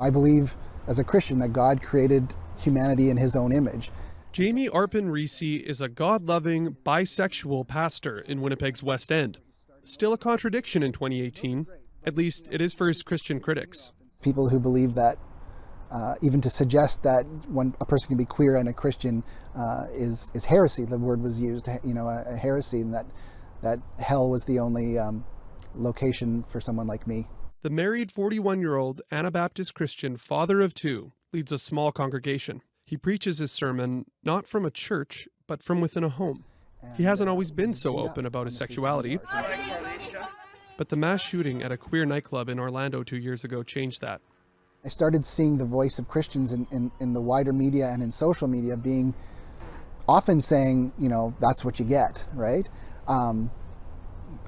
I believe as a Christian that God created humanity in his own image. Jamie Arpin-Reese is a God-loving, bisexual pastor in Winnipeg's West End. Still a contradiction in 2018, at least it is for his Christian critics. People who believe that even to suggest that when a person can be queer and a Christian is heresy. The word was used, a heresy, and that hell was the only location for someone like me. The married 41-year-old Anabaptist Christian father of two leads a small congregation. He preaches his sermon not from a church, but from within a home. He hasn't always been so open about his sexuality, but the mass shooting at a queer nightclub in Orlando 2 years ago changed that. I started seeing the voice of Christians in the wider media and in social media being often saying, that's what you get, right?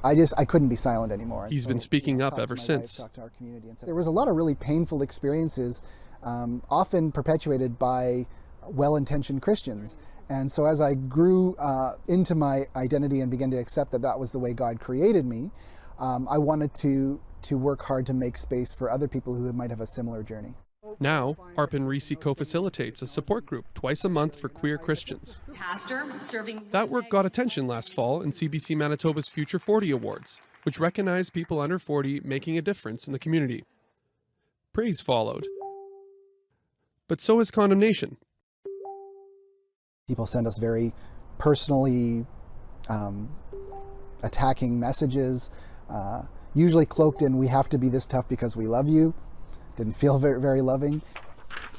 I couldn't be silent anymore. He's been speaking up ever since. Talked to our community and there was a lot of really painful experiences, often perpetuated by well-intentioned Christians. And so as I grew into my identity and began to accept that was the way God created me, I wanted to work hard to make space for other people who might have a similar journey. Now, Arpin-Reese co-facilitates a support group twice a month for queer Christians. That work got attention last fall in CBC Manitoba's Future 40 Awards, which recognized people under 40 making a difference in the community. Praise followed, but so has condemnation. People send us very personally attacking messages, usually cloaked in, we have to be this tough because we love you. Didn't feel very, very loving.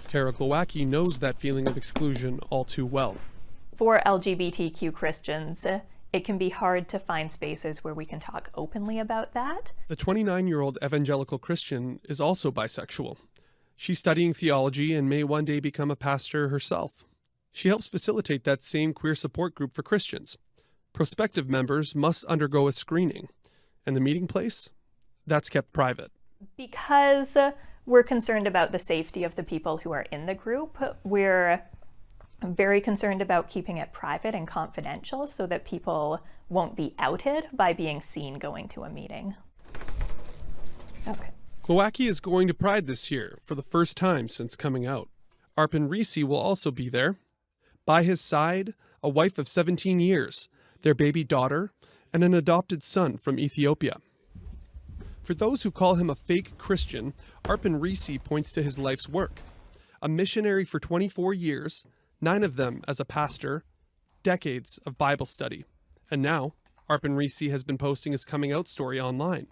Tara Glowacki knows that feeling of exclusion all too well. For LGBTQ Christians, it can be hard to find spaces where we can talk openly about that. The 29-year-old evangelical Christian is also bisexual. She's studying theology and may one day become a pastor herself. She helps facilitate that same queer support group for Christians. Prospective members must undergo a screening, and the meeting place, that's kept private. Because we're concerned about the safety of the people who are in the group, we're very concerned about keeping it private and confidential so that people won't be outed by being seen going to a meeting. Okay. Glowacki is going to Pride this year for the first time since coming out. Arpin-Reese will also be there. By his side, a wife of 17 years, their baby daughter, and an adopted son from Ethiopia. For those who call him a fake Christian, Arpin-Reese points to his life's work. A missionary for 24 years, 9 of them as a pastor, decades of Bible study. And now, Arpin-Reese has been posting his coming out story online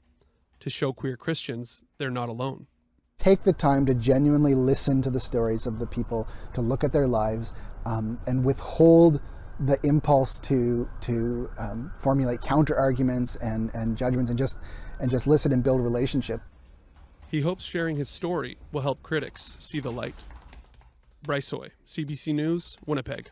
to show queer Christians they're not alone. Take the time to genuinely listen to the stories of the people, to look at their lives, and withhold the impulse to formulate counter arguments and judgments, and just listen and build relationship. He hopes sharing his story will help critics see the light. Bryce Hoy, CBC News, Winnipeg.